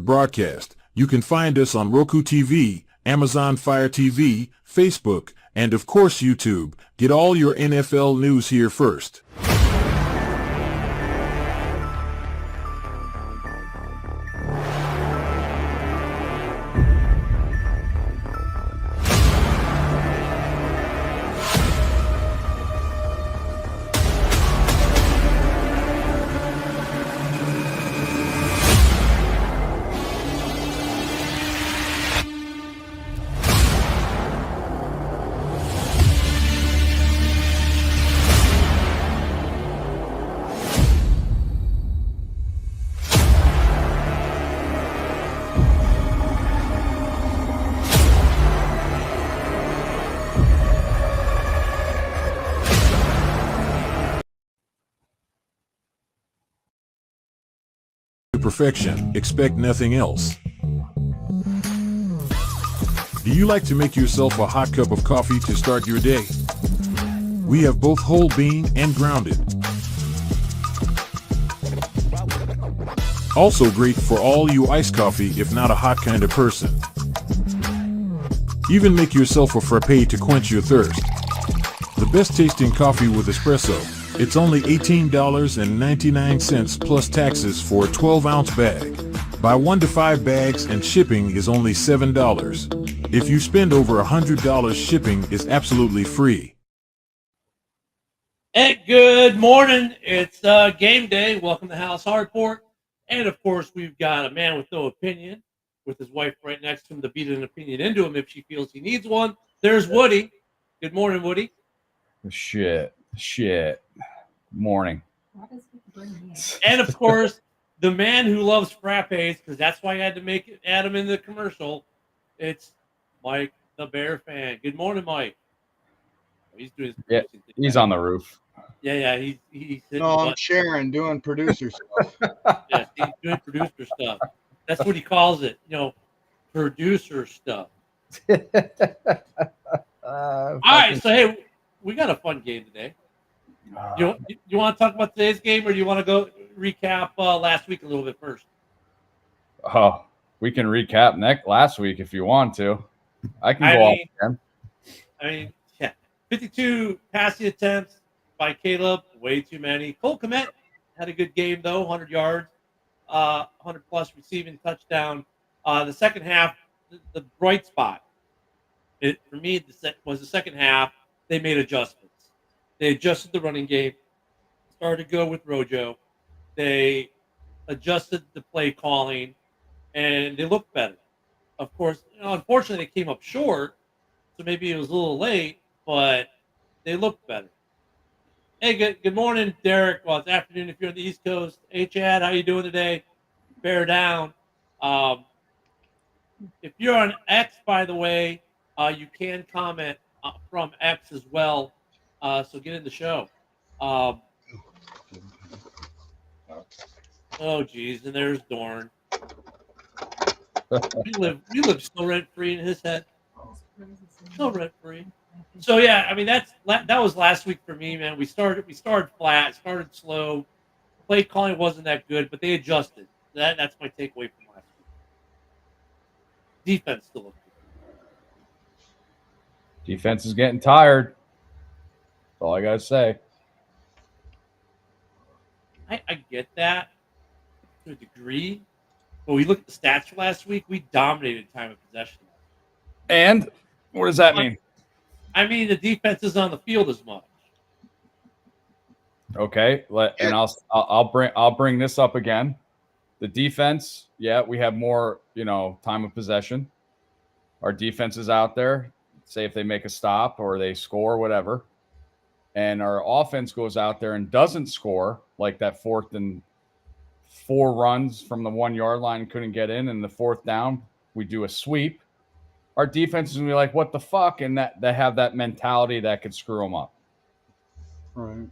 broadcast. You can find us on Roku TV, Amazon Fire TV, Facebook, and of course YouTube. Get all your NFL news here first. Perfection, expect nothing else. Do you like to make yourself a hot cup of coffee to start your day? We have both whole bean and grounded. Also great for all you iced coffee if not a hot kind of person. Even make yourself a frappe to quench your thirst. The best tasting coffee with espresso. It's only $18.99 plus taxes for a 12-ounce bag. Buy 1 to 5 bags and shipping is only $7. If you spend over $100, shipping is absolutely free. Hey, good morning. It's game day. Welcome to Halas Hardport. And, of course, we've got a man with no opinion with his wife right next to him to beat an opinion into him if she feels he needs one. There's Woody. Good morning, Woody. Shit. Morning. And, of course, the man who loves frappes, because that's why I had to add him in the commercial. It's Mike, the Bear fan. Good morning, Mike. He's doing his he's on the roof. Yeah. He's I'm Sharon doing producer stuff. Yeah, he's doing producer stuff. That's what he calls it, producer stuff. All right, so hey, we got a fun game today. You want to talk about today's game, or do you want to go recap last week a little bit first? Oh, we can recap last week if you want to. I can go off again. 52 passing attempts by Caleb, way too many. Cole Kmet had a good game though, 100 yards, 100 plus receiving touchdown. The second half, the bright spot, for me, was the second half. They made adjustments. They adjusted the running game, started to go with Rojo. They adjusted the play calling, and they looked better. Of course, unfortunately, they came up short, so maybe it was a little late, but they looked better. Hey, good morning, Derek. Well, it's afternoon if you're on the East Coast. Hey, Chad, how you doing today? Bear down. If you're on X, by the way, you can comment from X as well. So get in the show. Oh, geez, and there's Dorn. We live still rent free in his head. Still rent free. So yeah, that was last week for me, man. We started flat, started slow. Play calling wasn't that good, but they adjusted. That's my takeaway from last week. Defense still looked good. Defense is getting tired. That's all I gotta say. I get that to a degree, but we look at the stats for last week. We dominated time of possession. And what does that mean? The defense is on the field as much. Okay, and I'll bring this up again. The defense, we have more, time of possession. Our defense is out there. Say if they make a stop or they score, whatever. And our offense goes out there and doesn't score, like that 4th and 4 runs from the 1 yard line, couldn't get in, and the 4th down, we do a sweep. Our defense is going to be like, what the fuck? And that they have that mentality that could screw them up. Right.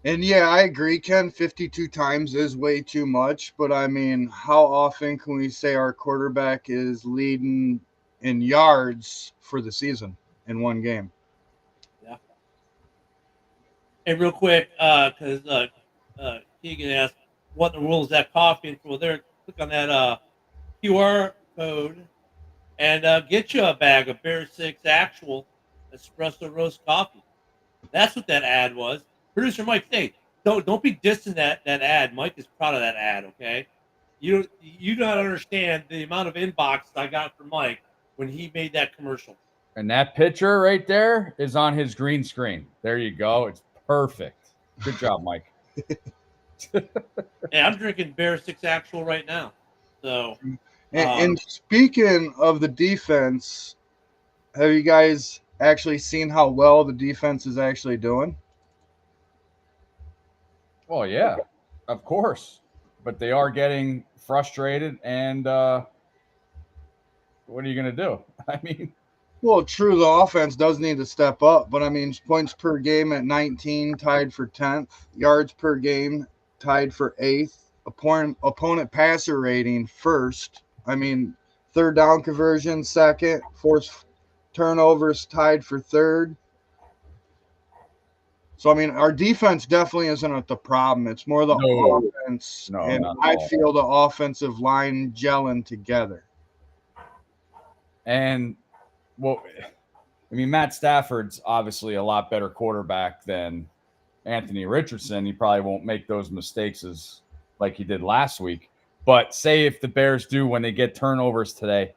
And yeah, I agree, Ken. 52 times is way too much. But how often can we say our quarterback is leading in yards for the season in one game? Yeah. Hey, real quick, because Keegan asked, what in the world is that coffee? Well, there, click on that QR code and get you a bag of Bear 6 actual espresso roast coffee. That's what that ad was. Producer Mike, hey, don't be dissing that ad. Mike is proud of that ad, okay? You don't understand the amount of inboxes I got from Mike when he made that commercial. And that picture right there is on his green screen. There you go. It's perfect. Good job, Mike. Hey, I'm drinking Bear 6 actual right now. So And speaking of the defense, have you guys actually seen how well the defense is actually doing? Well, yeah, of course. But they are getting frustrated. And what are you going to do? I mean, Well, true, the offense does need to step up, but I mean, points per game at 19, tied for 10th. Yards per game, tied for 8th. Opponent passer rating, first. I mean, third down conversion, second. Forced turnovers, tied for third. So, I mean, our defense definitely isn't the problem. It's more the offense. No, and not at I all. feel the offensive line gelling together. And, well, I mean, Matt Stafford's obviously a lot better quarterback than Anthony Richardson. He probably won't make those mistakes as like he did last week. But say if the Bears do when they get turnovers today,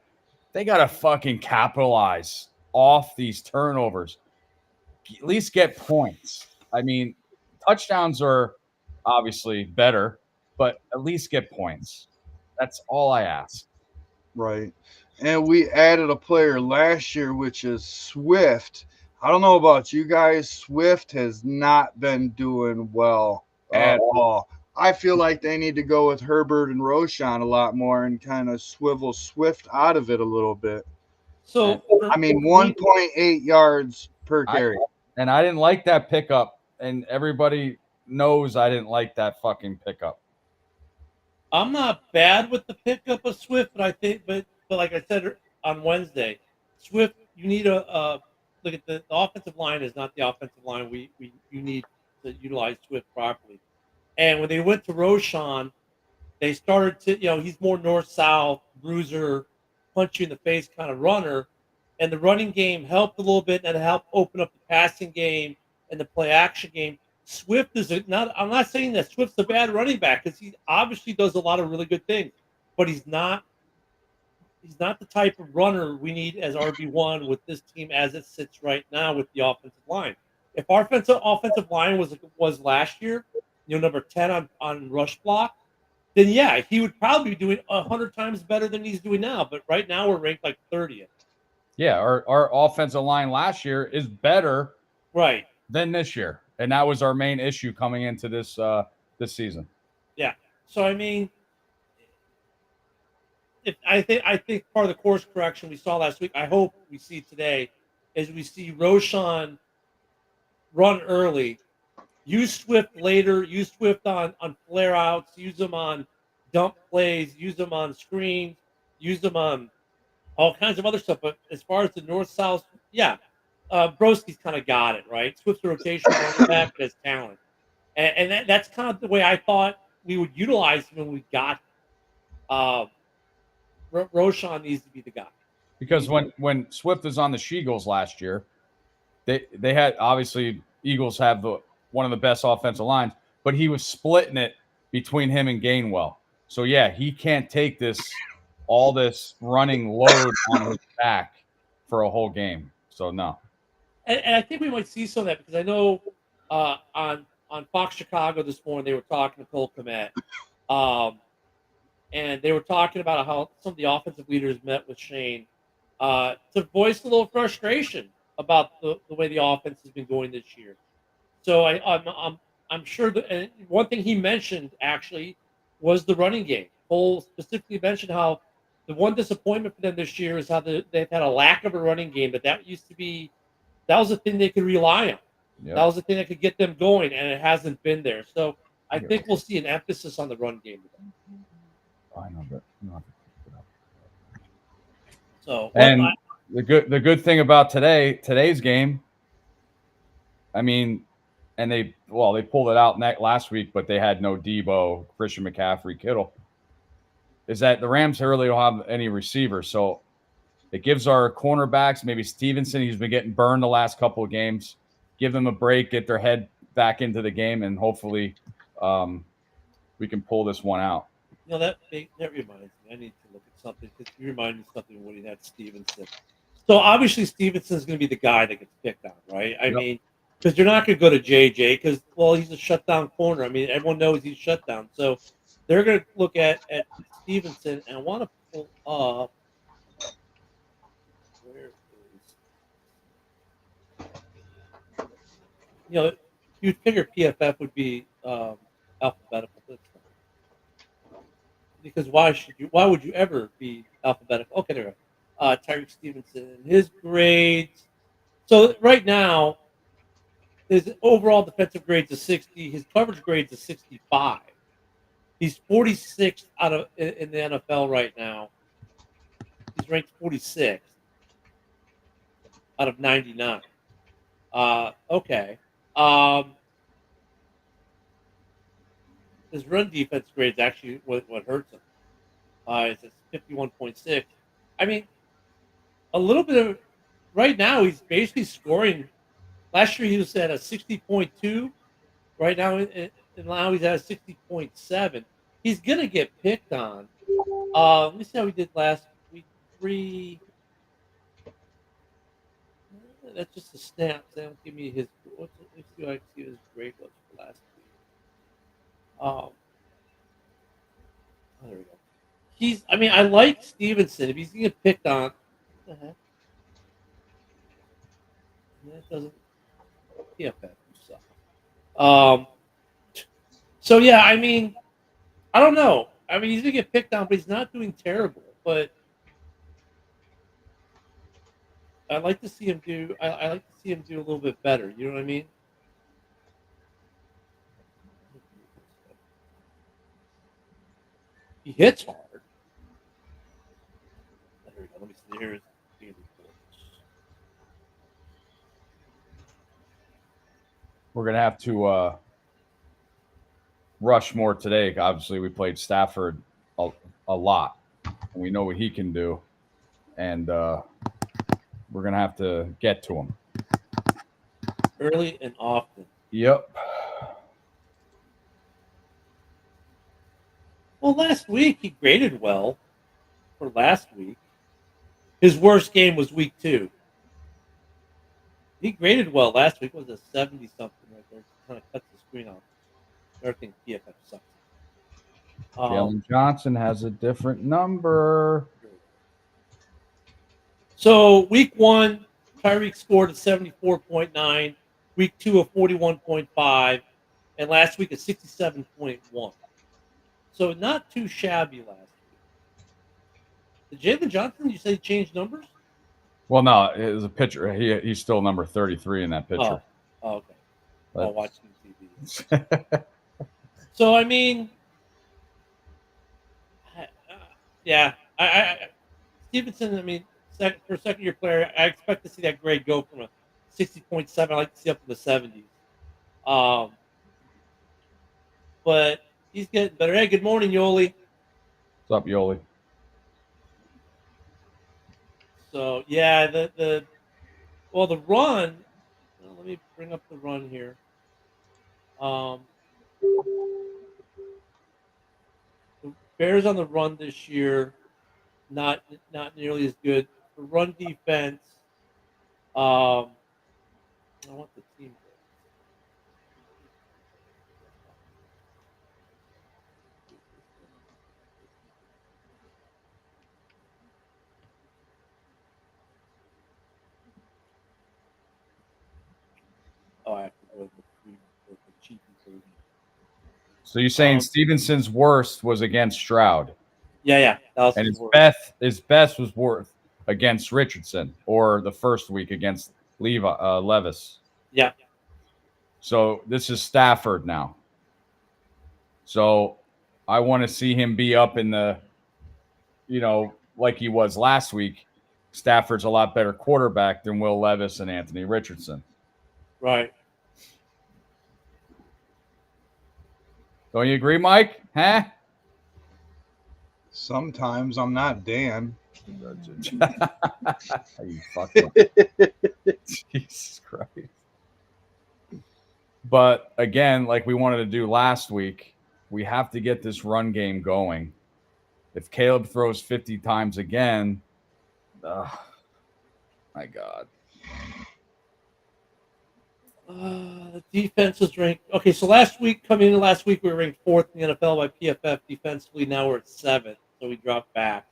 they got to fucking capitalize off these turnovers. At least get points. I mean, touchdowns are obviously better, but at least get points. That's all I ask. Right. And we added a player last year, which is Swift. I don't know about you guys. Swift has not been doing well at all. I feel like they need to go with Herbert and Roshan a lot more and kind of swivel Swift out of it a little bit. so I mean, 1.8 yards per carry. And I didn't like that pickup, and everybody knows I didn't like that fucking pickup. I'm not bad with the pickup of Swift, but I think, but like I said on Wednesday, Swift, you need a look at the offensive line is not the offensive line you need to utilize Swift properly. And when they went to Roshan, they started to, he's more north south bruiser, punch you in the face kind of runner, and the running game helped a little bit and it helped open up the passing game and the play action game. Swift is not. I'm not saying that Swift's a bad running back because he obviously does a lot of really good things, but he's not. He's not the type of runner we need as RB1 with this team as it sits right now with the offensive line. If our offensive line was last year, number 10 on rush block, then yeah, he would probably be doing 100 times better than he's doing now. But right now we're ranked like 30th. Yeah, our offensive line last year is better right than this year, and that was our main issue coming into this season. Yeah. So I mean, I think part of the course correction we saw last week, I hope we see today, is we see Roshan run early, use Swift later, use Swift on flare outs, use them on dump plays, use them on screens, use them on all kinds of other stuff. But as far as the north-south, yeah, Broski's kind of got it, right? Swift's a rotation running back, but has talent. And that's kind of the way I thought we would utilize him when we got Roshan needs to be the guy. Because when Swift was on the She-Eagles last year, they had, obviously, Eagles have one of the best offensive lines, but he was splitting it between him and Gainwell. So, yeah, he can't take all this running load on his back for a whole game. So, no. And I think we might see some of that because I know on Fox Chicago this morning they were talking to Cole Kmet, and they were talking about how some of the offensive leaders met with Shane to voice a little frustration about the way the offense has been going this year. So I'm sure that, and one thing he mentioned actually was the running game. Cole specifically mentioned how the one disappointment for them this year is how they've had a lack of a running game. That used to be, that was the thing they could rely on. Yep. That was the thing that could get them going, and it hasn't been there. So I think we'll see an emphasis on the run game today. I know that. So, and the good thing about today's game, I mean, and they pulled it out last week, but they had no Debo, Christian McCaffrey, Kittle. is that the Rams really don't have any receivers. So it gives our cornerbacks, maybe Stevenson, he's been getting burned the last couple of games, give them a break, get their head back into the game, and hopefully we can pull this one out. That reminds me. I need to look at something because you reminded me of something when he had Stevenson. So obviously Stevenson's going to be the guy that gets picked on, right? I mean, because you're not going to go to JJ because, well, he's a shutdown corner. I mean, everyone knows he's shut down. So they're going to look at Stevenson, and I want to pull up. Where is, you'd figure PFF would be alphabetical this time. Because why would you ever be alphabetical? Okay, there we go. Tyreek Stevenson, his grades. So right now, his overall defensive grade's a 60. His coverage grade's a 65. He's 46th in the NFL right now. He's ranked 46th out of 99. Okay. His run defense grade is actually what hurts him. It's at 51.6. I mean, a little bit of right now he's basically scoring. Last year he was at a 60.2. Right now, and now he's at a 60.7. He's gonna get picked on. Let me see how he did last week. 3. That's just the snaps. They don't give me his. Let's see what I can see his grade was for last week. Oh, there we go. I mean, I like Stevenson. If he's gonna get picked on, what the heck? That doesn't. PFF, you suck. So yeah, I mean, I don't know. I mean, he's gonna get picked on, but he's not doing terrible. But I like to see him do. I like to see him do a little bit better. You know what I mean? He hits hard. There we go. Let me see. Here's the reports. We're gonna have to rush more today. Obviously, we played Stafford a lot, and we know what he can do, and we're gonna have to get to him early and often. Yep. Well, last week he graded well for last week. His worst game was week 2. He graded well last week. It was a 70 something right there. Kind of cuts the screen off. Everything PFF sucks. Jalen Johnson has a different number. So week 1, Tyreek scored a 74.9. Week 2, a 41.5. And last week, a 67.1. So not too shabby last week. Did Jalen Johnson, you say he changed numbers? Well, no, it was a pitcher. He's still number 33 in that picture. Oh okay. But... watching TV. So, I mean, yeah. Stevenson, I mean, for a second-year player, I expect to see that grade go from a 60.7. I like to see up in the 70s. But he's getting better. Hey, good morning, Yoli. What's up, Yoli? So, yeah, the run. Let me bring up the run here. The Bears on the run this year, not nearly as good. The run defense. I want the team. Oh, I have to go with the cheapy version. So you're saying Stevenson's worst was against Stroud? Yeah. And his best was worth against Richardson, or the first week against Levis. Yeah. So this is Stafford now. So I want to see him be up in the, like he was last week. Stafford's a lot better quarterback than Will Levis and Anthony Richardson. Right. Don't you agree, Mike? Huh? Sometimes I'm not Dan. You fucking Jesus Christ. But again, like we wanted to do last week, we have to get this run game going. If Caleb throws 50 times again, my God. The defense is ranked. Okay, so coming into last week, we were ranked 4th in the NFL by PFF defensively. Now we're at 7th, so we dropped back.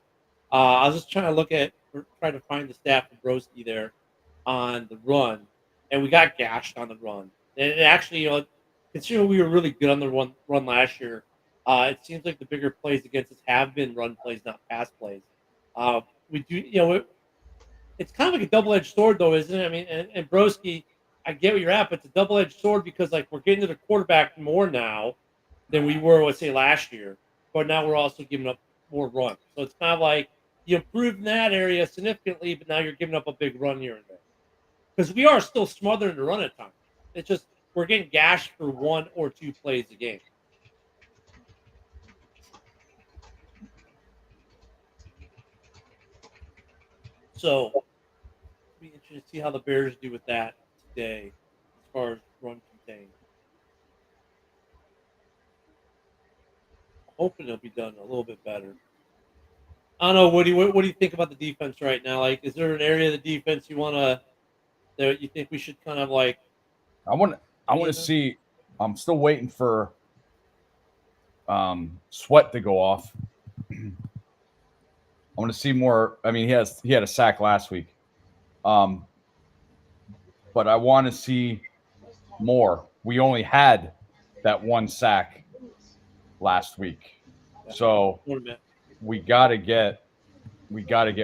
I was just trying to find the stat for Broski there on the run, and we got gashed on the run. And it actually, considering we were really good on the run last year, it seems like the bigger plays against us have been run plays, not pass plays. We do, it's kind of like a double-edged sword, though, isn't it? I mean, and Broski, I get where you're at, but it's a double-edged sword because, like, we're getting to the quarterback more now than we were, let's say, last year. But now we're also giving up more runs. So it's kind of like you improved in that area significantly, but now you're giving up a big run here and there. Because we are still smothering the run at times. It's just we're getting gashed for 1 or 2 plays a game. So it'll be interesting to see how the Bears do with that today as far as run contain. Hoping it'll be done a little bit better. I don't know, Woody. What do you think about the defense right now? Like, is there an area of the defense that you think we should kind of like? I want to see. I'm still waiting for Sweat to go off. I want to see more. I mean, he had a sack last week, but I want to see more. We only had that 1 sack last week, so we got to get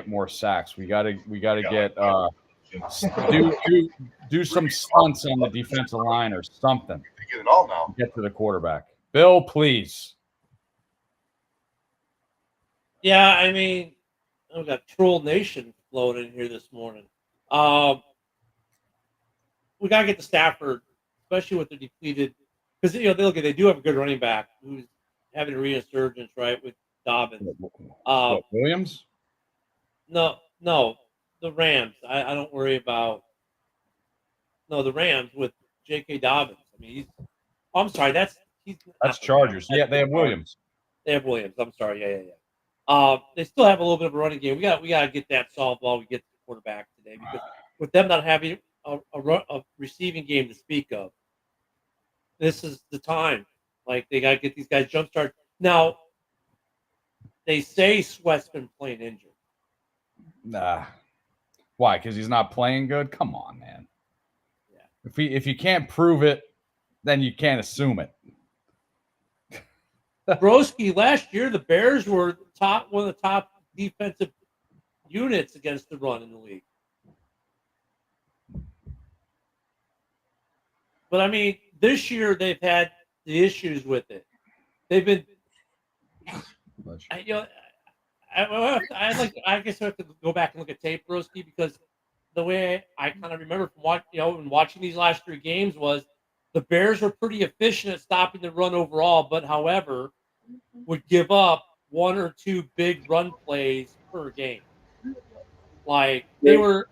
more sacks. We got to get do some stunts on the defensive line or something. Get it all now. Get to the quarterback. Bill, please. Yeah, I mean, I've got Troll Nation flowing in here this morning. We gotta get to Stafford, especially with the depleted, because they do have a good running back who's having a resurgence, right, with Dobbins. Williams? No, the Rams. I don't worry about. No, the Rams with J.K. Dobbins. I mean, I'm sorry. That's Chargers. Yeah, they have Williams. They have Williams. I'm sorry. Yeah. They still have a little bit of a running game. We got to get that solved while we get to the quarterback today, because with them not having a receiving game to speak of, this is the time. Like, they got to get these guys jump start. Now, they say Sweat's been playing injured. Nah. Why? Because he's not playing good? Come on, man. Yeah. If you can't prove it, then you can't assume it. Broski, last year the Bears were one of the top defensive units against the run in the league. But I mean, this year they've had the issues with it. They've been, I guess I have to go back and look at tape, Broski, because the way I kind of remember from watching these last 3 games was the Bears were pretty efficient at stopping the run overall, but however, would give up 1 or 2 big run plays per game. Like, they were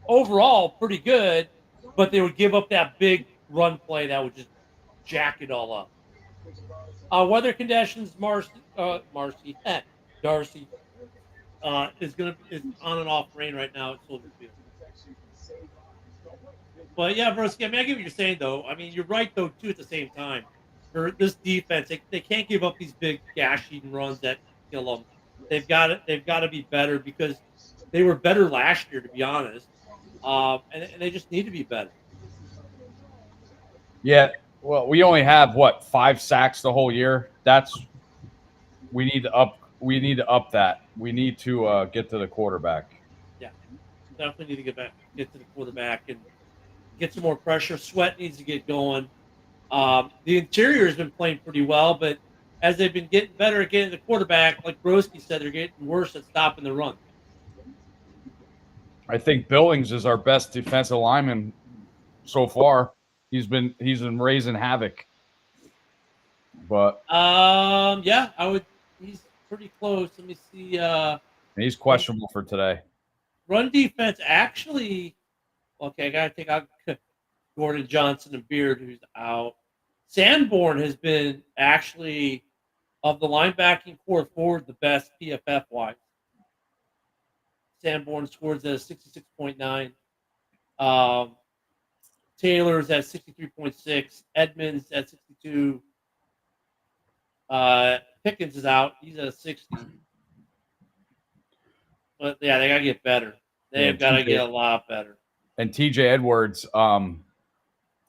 overall pretty good, but they would give up that big run play that would just jack it all up. Weather conditions, Darcy, is on and off rain right now at Soldier Field. But yeah, Broski, I mean, I get what you're saying, though. I mean, you're right, though, too, at the same time. For this defense, they can't give up these big gash-eating runs that kill them. They've got to be better, because they were better last year, to be honest, and they just need to be better. Yeah, well, we only have 5 sacks the whole year. We need to up that. We need to get to the quarterback. Yeah, definitely need to get to the quarterback and get some more pressure. Sweat needs to get going. The interior has been playing pretty well, but as they've been getting better at getting the quarterback, like Broski said, they're getting worse at stopping the run. I think Billings is our best defensive lineman so far. He's been raising havoc. But yeah, pretty close. Let me see. And he's questionable for today. Run defense actually. Okay, I gotta take out Gordon Johnson and Beard, who's out. Sanborn has been actually of the linebacking core forward the best PFF wise. Sanborn scores at 66.9. Taylor's at 63.6. Edmonds at 62. Pickens is out. He's at a 60. But yeah, they gotta get better. They've got to get a lot better. And TJ Edwards,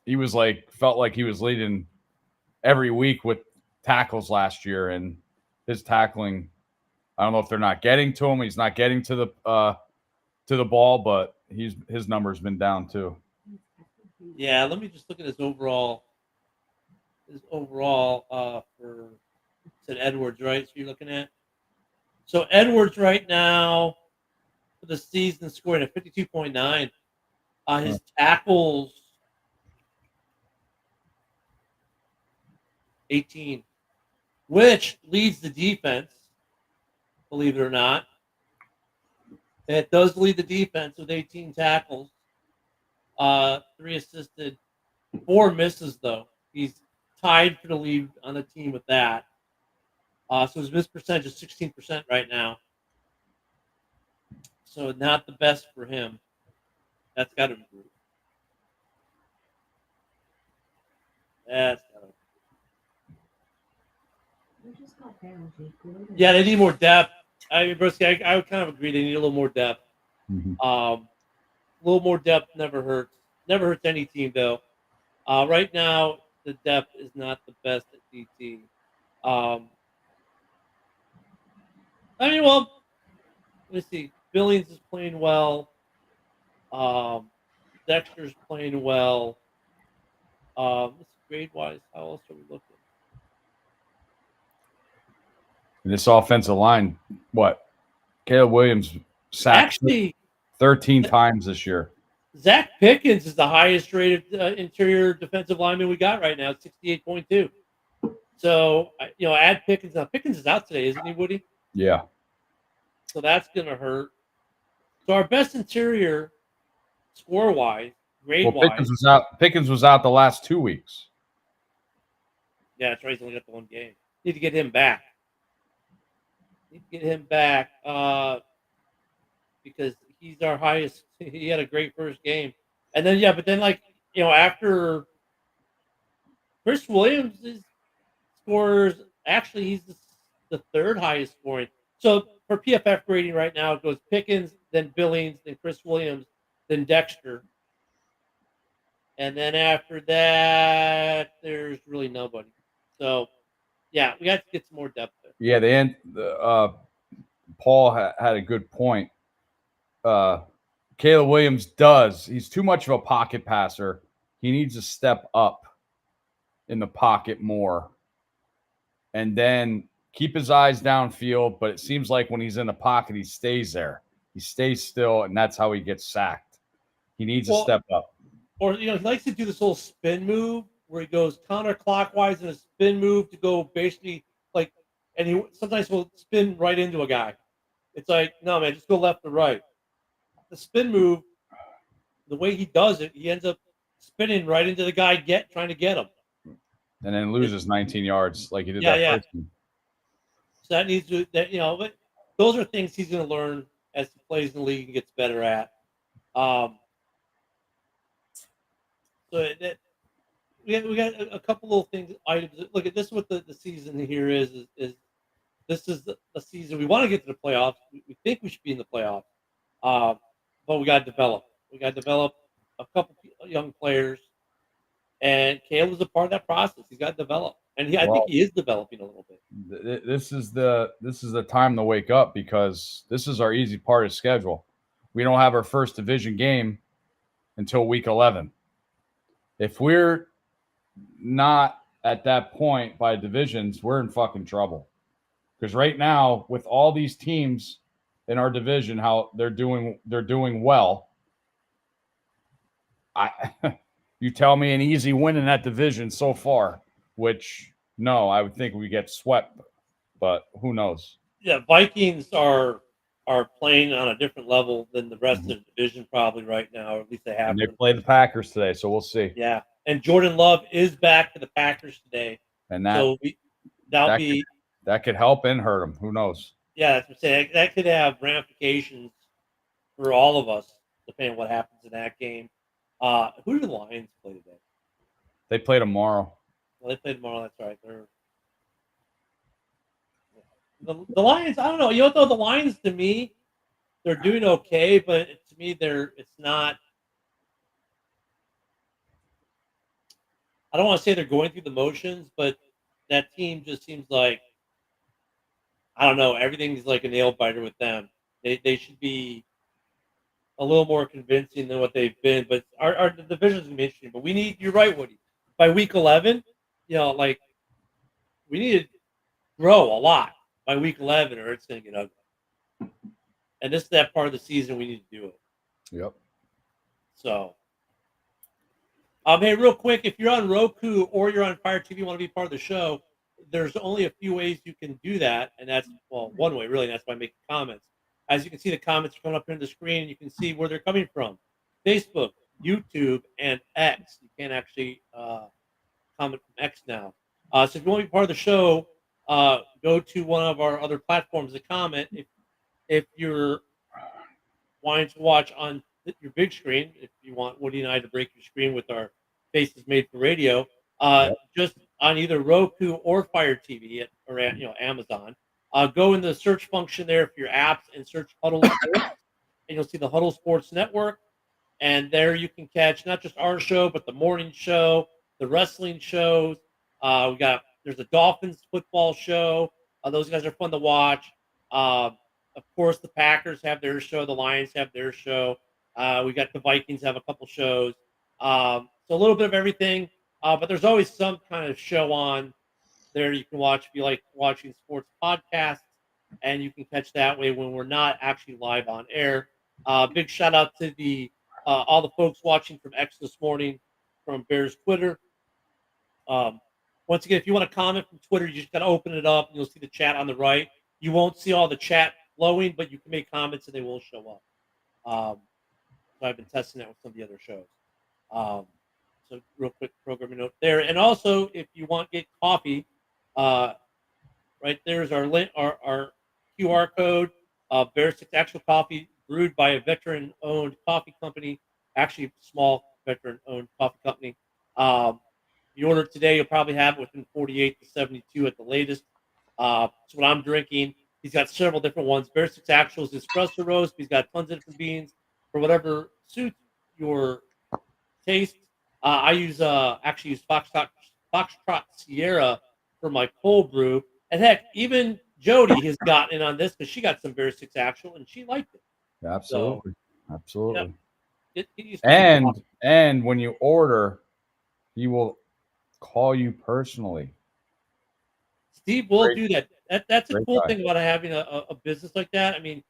he was felt like he was leading every week with tackles last year, and his tackling, I don't know if they're not getting to him. He's not getting to the ball, but his number's been down too. Yeah, let me just look at his overall. For said Edwards, right? So you're looking at. So Edwards right now for the season scoring at 52.9. His tackles 18, which leads the defense, believe it or not. It does lead the defense with 18 tackles, 3 assisted, 4 misses, though. He's tied for the lead on the team with that. So his miss percentage is 16% right now. So not the best for him. That's got to improve. That's got to. Yeah, they need more depth. I mean, Brisky, I would kind of agree. They need a little more depth. Mm-hmm. A little more depth never hurts. Never hurts any team, though. Right now, the depth is not the best at DT. I mean, well, let me see. Billings is playing well. Dexter's playing well. Let's see, grade-wise, how else are we looking? And this offensive line, what? Caleb Williams sacked 13 times this year. Zach Pickens is the highest rated interior defensive lineman we got right now, 68.2. So, add Pickens. Now, Pickens is out today, isn't he, Woody? Yeah. So that's going to hurt. So our best interior, score-wise, grade-wise. Pickens was out the last 2 weeks. Yeah, that's right. He's only got the one game. Need to get him back. Because he's our highest. He had a great first game. And then, after Chris Williams scores, actually, he's the third highest scoring. So for PFF grading right now, it goes Pickens, then Billings, then Chris Williams, then Dexter. And then after that, there's really nobody. So, yeah, we got to get some more depth there. Yeah, Paul had a good point. Caleb Williams he's too much of a pocket passer. He needs to step up in the pocket more. And then keep his eyes downfield, but it seems like when he's in the pocket, he stays there. He stays still, and that's how he gets sacked. He needs to step up. Or, he likes to do this little spin move where he goes counterclockwise in a spin move to go basically and he sometimes will spin right into a guy. It's like, no, man, just go left or right. The spin move, the way he does it, he ends up spinning right into the guy trying to get him. And then loses 19 yards like he did first game. So that needs to, but those are things he's going to learn as he plays in the league and gets better at. We got a couple little items. Look at this. What the season here is this is the season we want to get to the playoffs. We think we should be in the playoffs, but we got to develop. We got to develop a couple young players, and Caleb is a part of that process. He's got to develop, and I think he is developing a little bit. This is the time to wake up because this is our easy part of schedule. We don't have our first division game until week 11. If we're not at that point by divisions, we're in fucking trouble. Because right now, with all these teams in our division, how they're doing well. You tell me an easy win in that division so far, which no, I would think we get swept, but who knows? Yeah, Vikings are playing on a different level than the rest Mhm. of the division probably right now, or at least they have. And they For the play the first- Packers today, so we'll see. Yeah, and Jordan Love is back to the Packers today, And so that'll that be that could help and hurt them. Who knows? yeah. That's what I'm saying. That could have ramifications for all of us, depending on what happens in that game. Who do the Lions play today? They play tomorrow. Well, they play tomorrow. That's right. They're the Lions. I don't know. You know, though the Lions to me, they're doing okay, but to me, it's not. I don't want to say they're going through the motions, but that team just seems like I don't know. Everything's like a nail biter with them. They should be a little more convincing than what they've been. But our the division's gonna be interesting. But we need. You're right, Woody. By week 11, like we need to grow a lot by week 11, or it's gonna get ugly. And this is that part of the season we need to do it. Yep. So, hey, real quick, if you're on Roku or you're on Fire TV, want to be part of the show, there's only a few ways you can do that, and that's one way really, and that's by making comments. As you can see, the comments are coming up here on the screen, and you can see where they're coming from: Facebook, YouTube, and X. You can't actually comment from X now. So if you want to be part of the show, go to one of our other platforms to comment. If you're wanting to watch on your big screen, if you want Woody and I to break your screen with our faces made for radio, just on either Roku or Fire TV or Amazon, go in the search function there for your apps and search Huddle Sports, and you'll see the Huddle Sports Network. And there you can catch not just our show, but the morning show, the wrestling shows. There's a Dolphins football show. Those guys are fun to watch. Of course, the Packers have their show. The Lions have their show. We got the Vikings have a couple shows. So a little bit of everything. But there's always some kind of show on there you can watch if you like watching sports podcasts, and you can catch that way when we're not actually live on air. Big shout out to all the folks watching from X this morning from Bears Twitter. Once again, if you want to comment from Twitter, you just got to open it up, and you'll see the chat on the right. You won't see all the chat flowing, but you can make comments, and they will show up. So I've been testing that with some of the other shows. So real quick programming note there. And also, if you want to get coffee, right there is our link, our QR code. Bear 6 actual coffee brewed by a veteran-owned coffee company, actually small veteran-owned coffee company. You order it today, you'll probably have it within 48 to 72 at the latest. It's what I'm drinking. He's got several different ones. Bear 6 Actuals espresso roast. He's got tons of different beans for whatever suits your taste. I use Foxtrot Sierra for my cold brew. And heck, even Jody has gotten in on this because she got some Bear 6 Actual and she liked it. Absolutely. Absolutely. Yeah, And when you order, he will call you personally. Steve will do that. That's a cool guy. thing about having a business like that. I mean,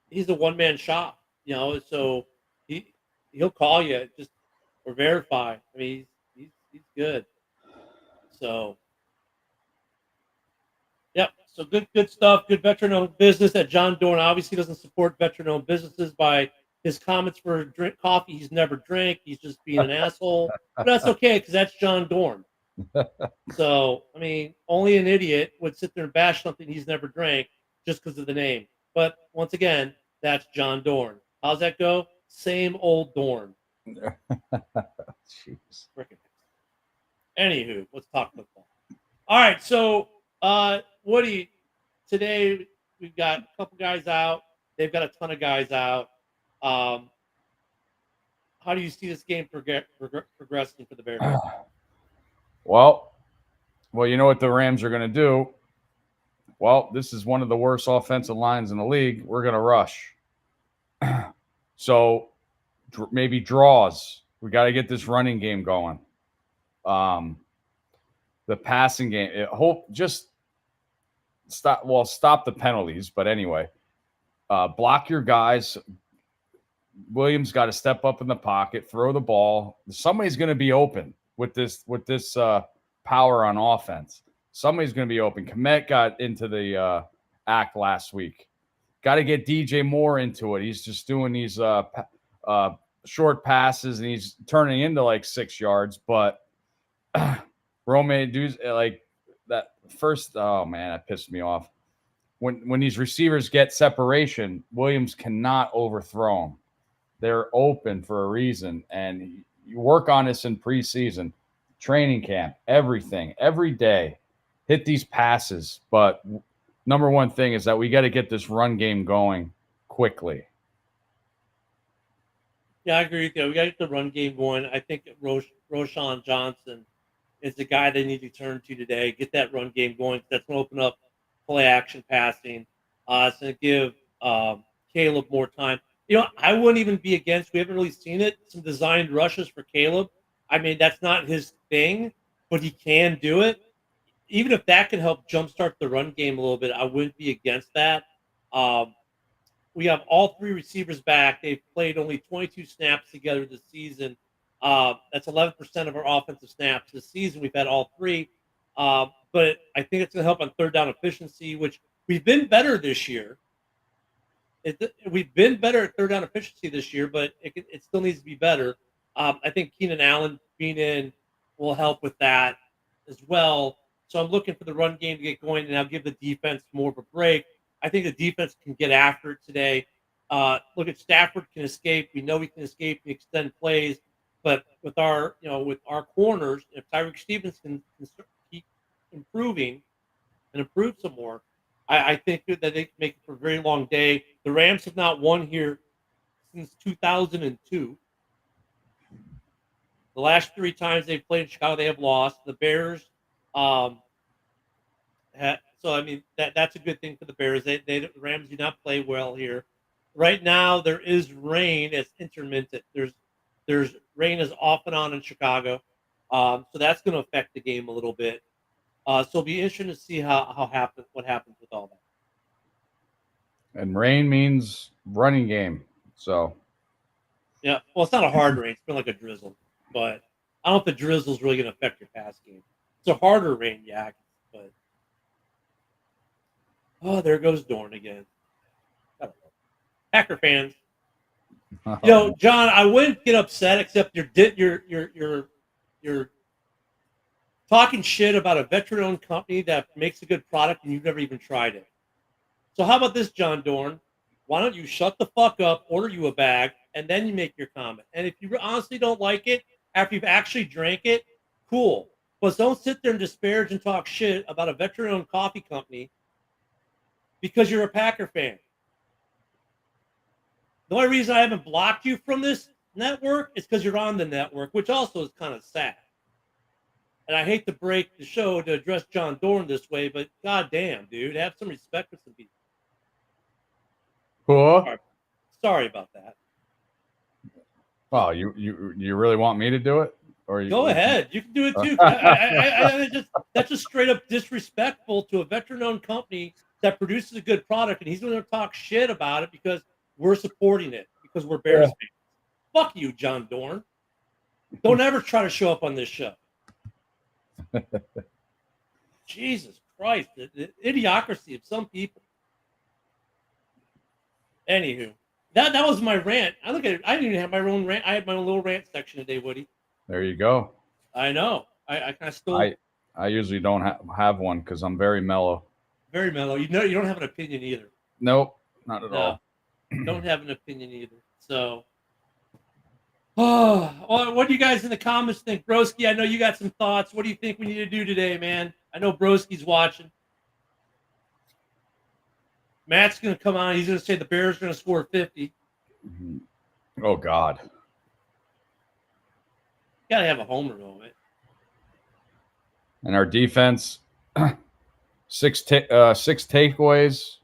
he's a one-man shop, so he'll call you just or verify. I mean, he's good. So, yep. So good stuff. Good veteran-owned business that John Dorn obviously doesn't support veteran-owned businesses by his comments for coffee he's never drank. He's just being an asshole. But that's okay because that's John Dorn. So, I mean, only an idiot would sit there and bash something he's never drank just because of the name. But once again, that's John Dorn. How's that go? Same old Dorn. Jeez. Anywho, let's talk football. All right, so Woody, today we've got a couple guys out. They've got a ton of guys out. How do you see this game progressing for the Bears? Well, you know what the Rams are going to do? Well, this is one of the worst offensive lines in the league. We're going to rush. So maybe draws. We got to get this running game going. The passing game. Just stop the penalties. But anyway, block your guys. Williams got to step up in the pocket, throw the ball. Somebody's going to be open with this power on offense. Somebody's going to be open. Komet got into the act last week. Got to get DJ Moore into it. He's just doing these short passes, and he's turning into like 6 yards. But Rome does like that first. Oh man, that pissed me off. When these receivers get separation, Williams cannot overthrow them. They're open for a reason, and you work on this in preseason, training camp, everything, every day. Hit these passes, but number one thing is that we got to get this run game going quickly. Yeah, I agree with you. We got to get the run game going. I think Roshan Johnson is the guy they need to turn to today. Get that run game going. That's going to open up play action passing. It's going to give Caleb more time. I wouldn't even be against. We haven't really seen it. Some designed rushes for Caleb. I mean, that's not his thing, but he can do it. Even if that can help jumpstart the run game a little bit, I wouldn't be against that. We have all 3 receivers back. They've played only 22 snaps together this season. That's 11% of our offensive snaps this season. We've had all 3. But I think it's going to help on third down efficiency, which we've been better this year. We've been better at third down efficiency this year, but it still needs to be better. I think Keenan Allen being in will help with that as well. So I'm looking for the run game to get going, and I'll give the defense more of a break. I think the defense can get after it today. Look at Stafford can escape. We know he can escape and extend plays, but with our corners, if Tyreek Stevens can keep improving and improve some more, I think that they can make it for a very long day. The Rams have not won here since 2002. The last 3 times they've played in Chicago, they have lost. The Bears, so I mean that's a good thing for the Bears. The Rams do not play well here. Right now there is rain. It's intermittent. There's rain is off and on in Chicago, so that's going to affect the game a little bit. So it'll be interesting to see what happens with all that. And rain means running game. So yeah, well, it's not a hard rain. It's been like a drizzle, but I don't know if the drizzle's really going to affect your pass game. It's a harder rain, yeah, but there goes Dorn again. I don't know. Packer fans, John, I wouldn't get upset except you're talking shit about a veteran-owned company that makes a good product and you've never even tried it. So how about this, John Dorn? Why don't you shut the fuck up, order you a bag, and then you make your comment? And if you honestly don't like it after you've actually drank it, cool. But don't sit there and disparage and talk shit about a veteran-owned coffee company because you're a Packer fan. The only reason I haven't blocked you from this network is because you're on the network, which also is kind of sad. And I hate to break the show to address John Dorn this way, but goddamn, dude, have some respect for some people. Cool. Sorry about that. Wow, you really want me to do it? Or Go ahead, you can do it too. That's just straight up disrespectful to a veteran-owned company that produces a good product, and he's going to talk shit about it because we're supporting it because we're Bears fans. Fuck you, John Dorn. Don't ever try to show up on this show. Jesus Christ, the idiocracy of some people. Anywho, that was my rant. I didn't even have my own rant. I had my own little rant section today, Woody. There you go. I know. I kind of stole. I usually don't have one because I'm very mellow. Very mellow. You don't have an opinion either. Nope, not at all. Don't have an opinion either. So, what do you guys in the comments think, Broski? I know you got some thoughts. What do you think we need to do today, man? I know Broski's watching. Matt's going to come on. He's going to say the Bears are going to score 50. Oh, God. Got to have a homer moment. And our defense, 6 takeaways,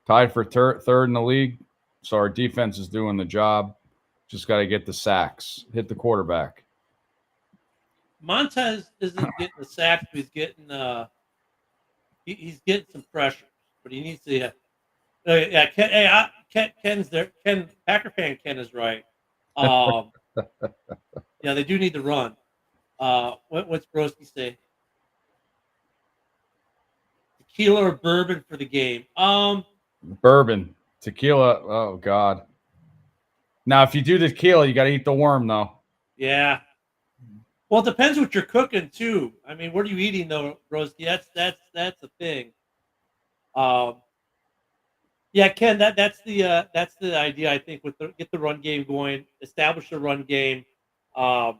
tied for third in the league. So our defense is doing the job. Just got to get the sacks, hit the quarterback. Montez isn't getting the sacks, but he's getting some pressure. But he needs to. Ken's there. Packer fan Ken is right. Yeah, they do need to run. What's Broski say? Tequila or bourbon for the game? Bourbon, tequila. Oh God. Now, if you do tequila, you got to eat the worm, though. Yeah. Well, it depends what you're cooking too. I mean, what are you eating though, Roasty? That's the thing. Yeah, Ken, that's the idea. I think get the run game going, establish the run game, um,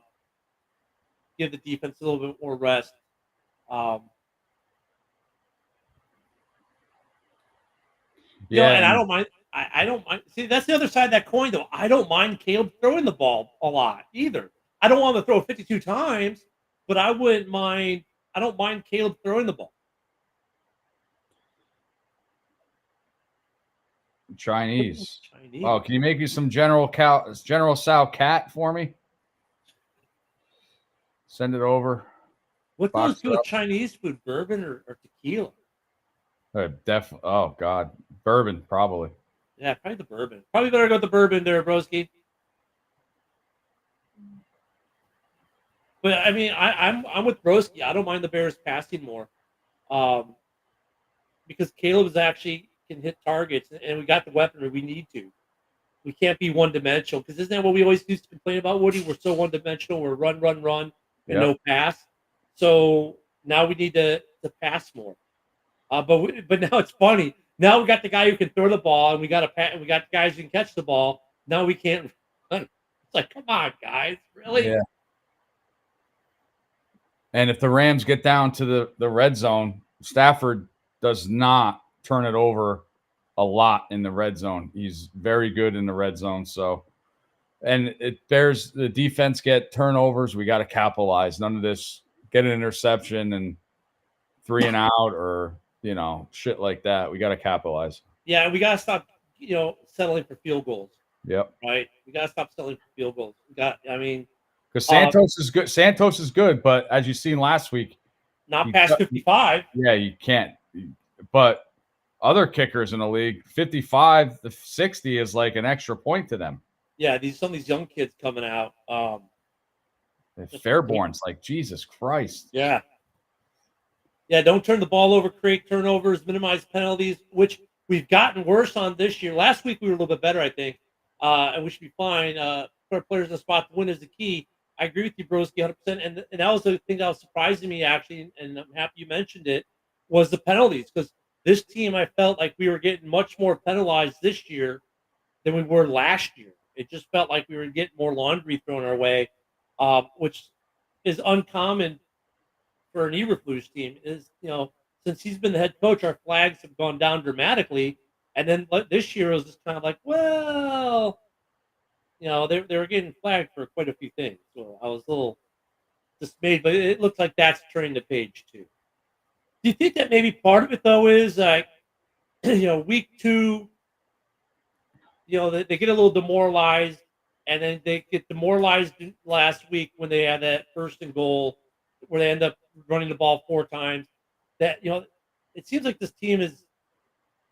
give the defense a little bit more rest. Yeah, And I don't mind. I don't mind. See, that's the other side of that coin, though. I don't mind Caleb throwing the ball a lot either. I don't want him to throw 52 times, but I wouldn't mind. I don't mind Caleb throwing the ball. Chinese. Chinese. Oh, can you make me some General Tso cat for me? Send it over. What Box goes to a Chinese food? Bourbon or tequila? Definitely. Oh God, bourbon probably. Yeah, probably the bourbon. Probably better go with the bourbon there, broski. But I mean, I'm with Broski. I don't mind the Bears passing more, because Caleb is actually can hit targets, and we got the weaponry we need to. We can't be one dimensional, because isn't that what we always used to complain about, Woody? We're so one dimensional. We're run, and no pass. So now we need to pass more. But now it's funny. Now we got the guy who can throw the ball, and we got guys who can catch the ball. Now we can't run. It's like, come on, guys, really? Yeah. And if the Rams get down to the red zone, Stafford does not turn it over a lot in the red zone. He's very good in the red zone. So, and it bears the defense get turnovers. We got to capitalize. None of this get an interception and 3 and out or, shit like that. We got to capitalize. Yeah, we got to stop, settling for field goals. Yep. Right. We got to stop settling for field goals. Because Santos is good. Santos is good, but as you seen last week, not past 55. Yeah, you can't. But other kickers in the league, 55 to 60 is like an extra point to them. Yeah, some of these young kids coming out. Fairborn's like, Jesus Christ. Yeah. Yeah, don't turn the ball over, create turnovers, minimize penalties, which we've gotten worse on this year. Last week we were a little bit better, I think, and we should be fine. Put our players in the spot to win is the key. I agree with you, Broski, 100%. And that was the thing that was surprising me, actually, and I'm happy you mentioned it, was the penalties. Because this team, I felt like we were getting much more penalized this year than we were last year. It just felt like we were getting more laundry thrown our way, which is uncommon for an Eberflus team. Since he's been the head coach, our flags have gone down dramatically. And then this year it was just kind of like, well, they were getting flagged for quite a few things. So I was a little dismayed, but it looks like that's turning the page too. Do you think that maybe part of it though is week 2, they get a little demoralized, and then they get demoralized last week when they had that 1st and goal where they end up running the ball 4 times. That it seems like this team it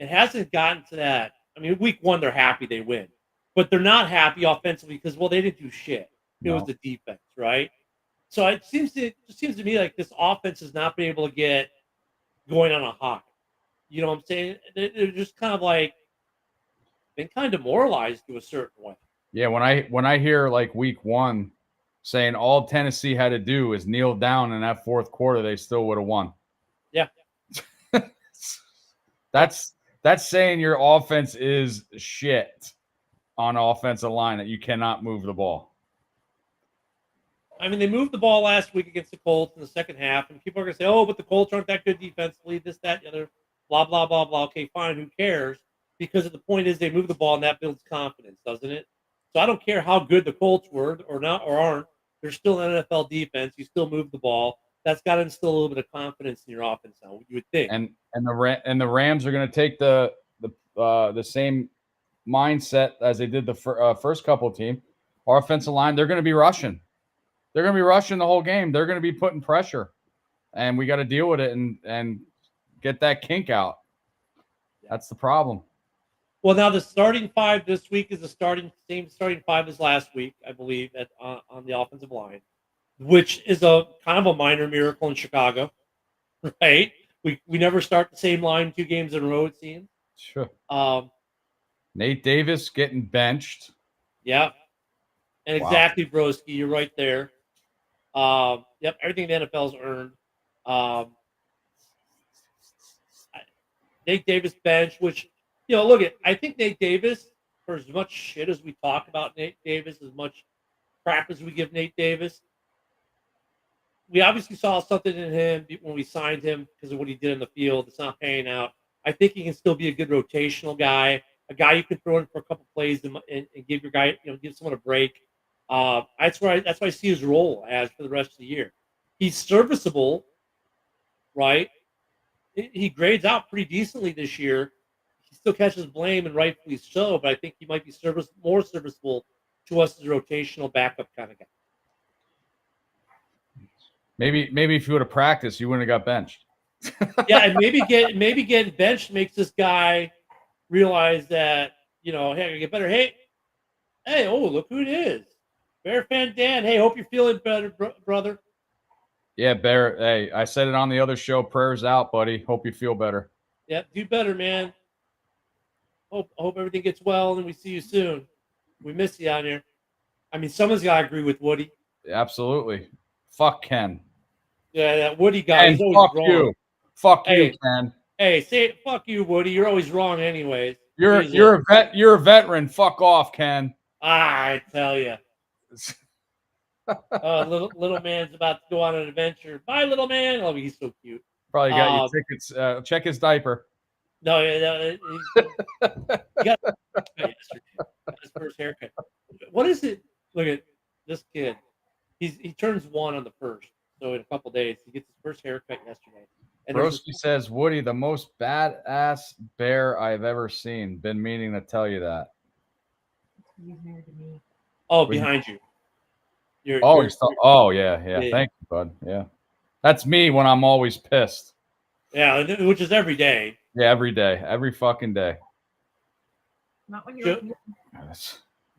hasn't gotten to that. I mean, week 1 they're happy they win, but they're not happy offensively because they didn't do shit. It was the defense, right? So it seems to me like this offense has not been able to get going on a high. You know what I'm saying? They're just kind of like been kind of demoralized to a certain way. Yeah, when I hear like week 1 saying all Tennessee had to do is kneel down in that 4th quarter, they still would have won. Yeah. That's saying your offense is shit on offensive line, that you cannot move the ball. I mean, they moved the ball last week against the Colts in the second half, and people are going to say, oh, but the Colts aren't that good defensively, this, that, the other, blah, blah, blah, blah. Okay, fine, who cares? Because the point is they move the ball, and that builds confidence, doesn't it? So I don't care how good the Colts were or not or aren't. They're still an NFL defense. You still move the ball. That's got to instill a little bit of confidence in your offense now, you would think. And the Rams are going to take the same mindset as they did the first couple of teams. Our offensive line, they're going to be rushing. They're going to be rushing the whole game. They're going to be putting pressure, and we got to deal with it and get that kink out. That's the problem. Well, now the starting 5 this week is the same starting 5 as last week, I believe, on the offensive line, which is a kind of a minor miracle in Chicago, right? We never start the same line 2 games in a row, it seems. Sure. Um, Nate Davis getting benched. yeah. And Wow. exactly, Broski, you're right there. Yep, everything the NFL's earned. Nate Davis bench, which, look at, I think Nate Davis, for as much shit as we talk about Nate Davis, as much crap as we give Nate Davis, we obviously saw something in him when we signed him because of what he did in the field. It's not paying out. I think he can still be a good rotational guy, a guy you can throw in for a couple plays and give your guy, give someone a break. That's why I see his role as for the rest of the year. He's serviceable, right? He grades out pretty decently this year. He still catches blame, and rightfully so, but I think he might be more serviceable to us as a rotational backup kind of guy. Maybe if you would have practiced, you wouldn't have got benched. Yeah, and maybe getting benched makes this guy realize that, hey, I gotta get better. Hey, oh, look who it is. Bear fan Dan. Hey, hope you're feeling better, brother. Yeah, Bear. Hey, I said it on the other show. Prayers out, buddy. Hope you feel better. Yeah, do better, man. Hope everything gets well, and we see you soon. We miss you on here. I mean, someone's got to agree with Woody. Absolutely. Fuck Ken. Yeah, that Woody guy. And he's always fuck wrong. you. Fuck Hey, you, Ken. Hey, say it. Fuck you, Woody. You're always wrong, anyways. You're a veteran. Fuck off, Ken. I tell you. Little man's about to go on an adventure. Bye, little man. Oh, he's so cute. Probably got your tickets. Check his diaper. No, he got his first haircut. What is it? Look at this kid. He turns 1 on the 1st, so in a couple days he gets his first haircut yesterday. And Broski says, Woody, the most badass bear I've ever seen. Been meaning to tell you that. Oh, behind you. Yeah. Thank you, bud. Yeah. That's me when I'm always pissed. Yeah, which is every day. Yeah, every day. Every fucking day. Not when you're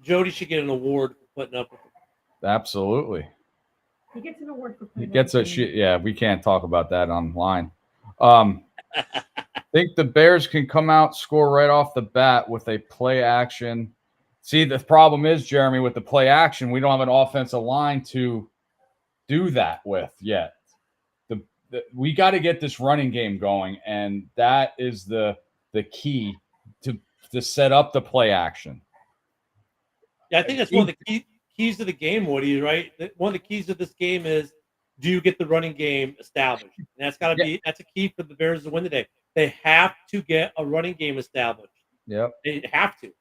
Jody should get an award for putting up with it. Absolutely. He gets an award for putting He gets a shit. Yeah, we can't talk about that online. Think the Bears can come out, score right off the bat with a play action. See, the problem is, Jeremy, with the play action, we don't have an offensive line to do that with yet. We got to get this running game going, and that is the key to set up the play action. Yeah, I think that's one of the keys to the game, Woody, right? One of the keys of this game is, do you get the running game established? And that's got to be that's a key for the Bears to win today. They have to get a running game established. Yep. They have to.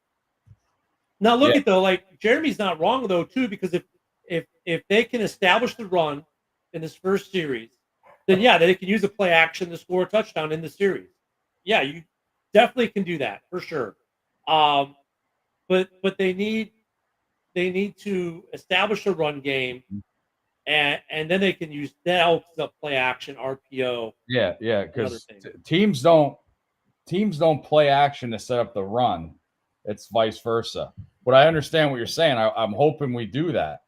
Now look at though, like Jeremy's not wrong though too, because if they can establish the run in this first series, then they can use a play action to score a touchdown in the series. Yeah, you definitely can do that for sure. But they need to establish a run game, and then they can use that opens up play action, RPO. Yeah, because teams don't play action to set up the run. It's vice versa. But I understand what you're saying. I'm hoping we do that,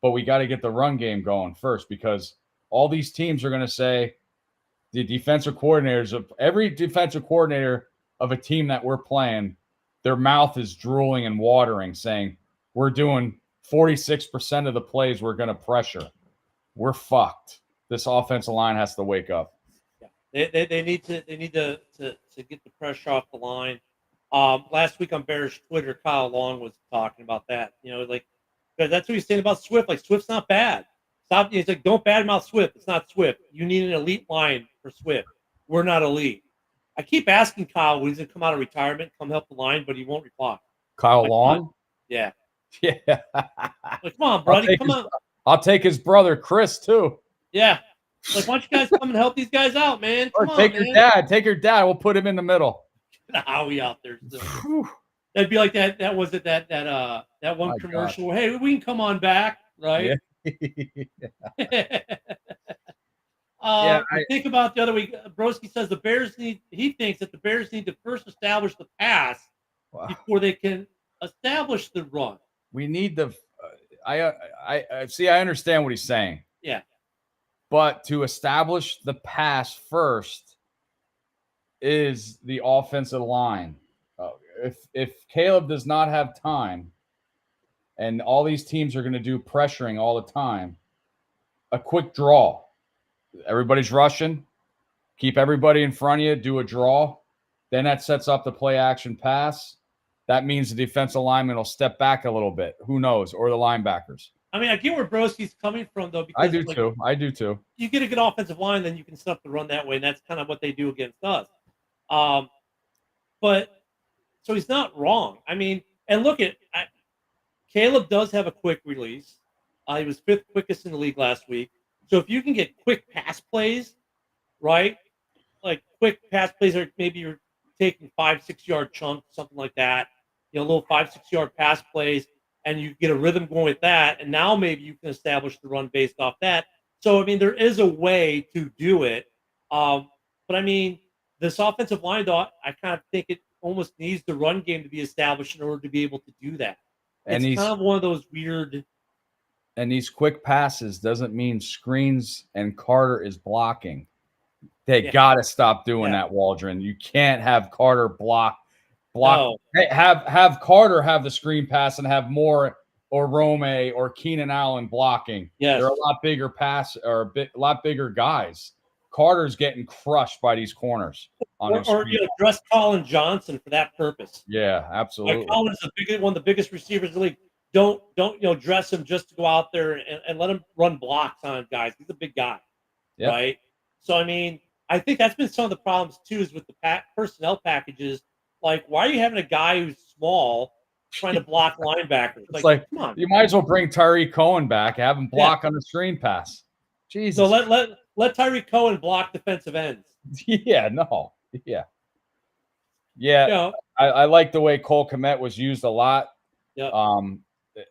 but we got to get the run game going first, because all these teams are going to say, the defensive coordinators of every defensive coordinator of a team that we're playing, their mouth is drooling and watering, saying, we're doing 46% of the plays we're going to pressure. We're fucked. This offensive line has to wake up. Yeah, they need to get the pressure off the line. Last week on Bears Twitter, Kyle Long was talking about that. That's what he's saying about Swift. Like, Swift's not bad. Stop. He's like, don't badmouth Swift. It's not Swift. You need an elite line for Swift. We're not elite. I keep asking Kyle when he's going to come out of retirement, come help the line, but he won't reply. Kyle Long? Yeah. Yeah. Like, come on, buddy. Come on. I'll take his brother, Chris, too. Yeah. Like, why don't you guys come and help these guys out, man? Come take on, your dad. Take your dad. We'll put him in the middle. Howie out there. That'd be like that. That was it. That one My commercial. Hey, we can come on back, right? Yeah. Think about the other week. Broski says he thinks that the Bears need to first establish the pass before they can establish the run. We need I see. I understand what he's saying. Yeah. But to establish the pass first, is the offensive line. If Caleb does not have time, and all these teams are going to do pressuring all the time, a quick draw. Everybody's rushing. Keep everybody in front of you. Do a draw. Then that sets up the play action pass. That means the defensive lineman will step back a little bit. Who knows? Or the linebackers. I mean, I get where Broski's coming from, though. Because I do too. I do too. You get a good offensive line, then you can set up the run that way, and that's kind of what they do against us. But so he's not wrong. I mean, and look at Caleb does have a quick release. He was 5th quickest in the league last week. So if you can get quick pass plays, right? Like quick pass plays, or maybe you're taking 5-6 yard chunks, something like that. Little 5-6 yard pass plays, and you get a rhythm going with that. And now maybe you can establish the run based off that. So I mean, there is a way to do it. But I mean, this offensive line, though, I kind of think it almost needs the run game to be established in order to be able to do that. It's kind of one of those weird. And these quick passes doesn't mean screens and Carter is blocking. They got to stop doing that, Waldron. You can't have Carter block. No. Hey, have Carter have the screen pass and have Moore or Rome or Keenan Allen blocking. Yes. They're a lot bigger a lot bigger guys. Carter's getting crushed by these corners. Or dress Colin Johnson for that purpose. Yeah, absolutely. Like Colin is one of the biggest receivers in the league. Don't dress him just to go out there and let him run blocks on guys. He's a big guy, right? So I mean, I think that's been some of the problems too, is with the personnel packages. Like, why are you having a guy who's small trying to block linebackers? Like, come on, you might as well bring Tyreek Cohen back, have him block on the screen pass. Jesus. So let Tyreek Cohen block defensive ends. Yeah. I like the way Cole Kmet was used a lot. Yep.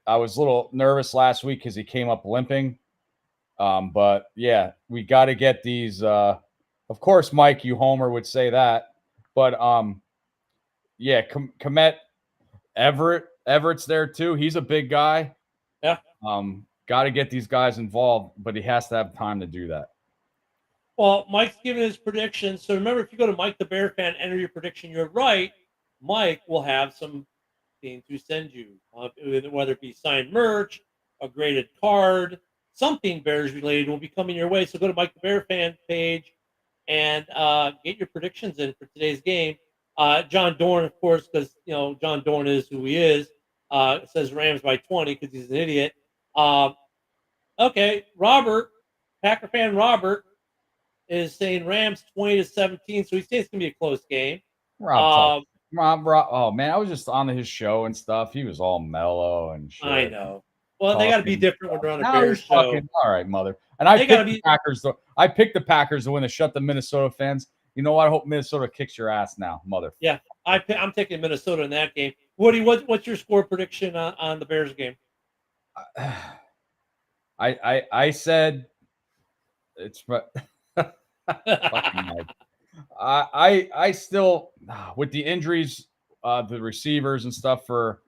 I was a little nervous last week because he came up limping. But yeah, we got to get these. Of course, Mike, you homer would say that, but yeah, Kmet, Everett's there too. He's a big guy. Yeah. Got to get these guys involved, but he has to have time to do that. Well, Mike's giving his prediction. So remember, if you go to Mike the Bear Fan, enter your prediction, you're right. Mike will have some things to send you, whether it be signed merch, a graded card, something Bears related will be coming your way. So go to Mike the Bear Fan page and get your predictions in for today's game. John Dorn, of course, because John Dorn is who he is, says Rams by 20 because he's an idiot. Okay, Robert, Packer fan Robert, is saying Rams 20-17, so he says it's gonna be a close game. Rob, oh man, I was just on his show and stuff. He was all mellow and shit. I know. Well, they got to be different when they're on a Bears show. All right, mother. And I picked the Packers. I picked the Packers to win to shut the Minnesota fans. You know what? I hope Minnesota kicks your ass now, mother. Yeah, I'm taking Minnesota in that game. Woody, what's your score prediction on the Bears game? I said it's. I still, with the injuries, the receivers and stuff for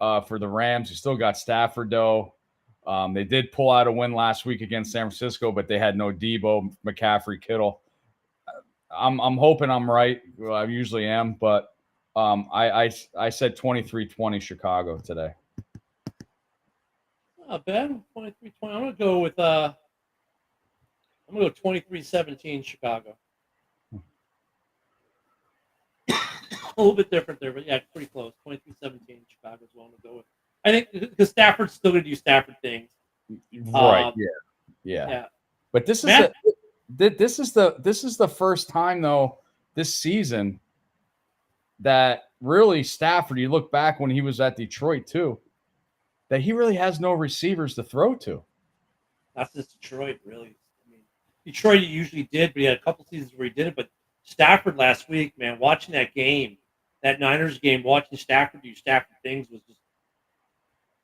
the Rams, you still got Stafford though. They did pull out a win last week against San Francisco, but they had no Debo, McCaffrey, Kittle. I'm hoping I'm right. Well, I usually am, but I said 23-20 Chicago today. Not bad. 23-20. I'm gonna go with 23-17 Chicago. A little bit different there, but yeah, pretty close. 23-17 Chicago is what I'm gonna go with. I think because Stafford's still gonna do Stafford things. Right. Yeah. But this is the first time though this season that really Stafford, you look back when he was at Detroit too, that he really has no receivers to throw to. That's just Detroit, really. I mean, Detroit he usually did, but he had a couple seasons where he did it. But Stafford last week, man, watching that game, that Niners game, watching Stafford do Stafford things was just,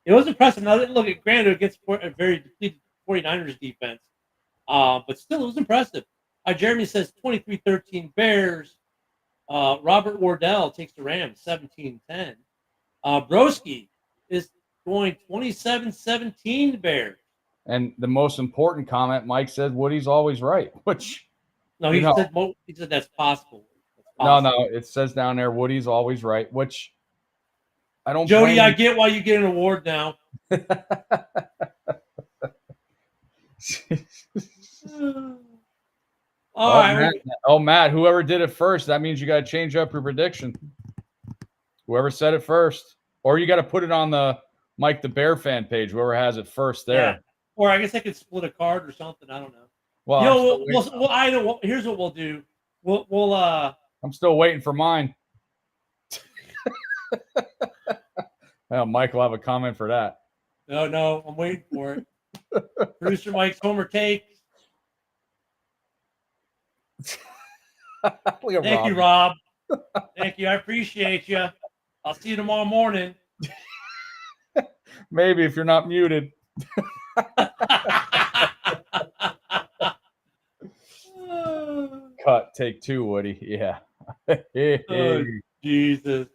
it was impressive. Now, look at granted against a very depleted 49ers defense, but still it was impressive. Jeremy says 23-13 Bears. Robert Wardell takes the Rams 17-10. Broski is going 27-17 Bears. And the most important comment, Mike said, Woody's always right, which no, he said that's possible. No. It says down there, Woody's always right, which I don't. Jody, I get why you get an award now. All right. Matt, whoever did it first, that means you got to change up your prediction. Whoever said it first, or you got to put it on the Mike the Bear fan page. Whoever has it first there. Yeah. Or I guess I could split a card or something. I don't know. Well, I know. Here's what we'll do. I'm still waiting for mine. Well, Mike will have a comment for that. No, I'm waiting for it. Producer Mike's Homer takes. Thank you, Rob. Thank you. I appreciate you. I'll see you tomorrow morning. Maybe if you're not muted. Cut. Take 2, Woody. Yeah. Oh, Jesus.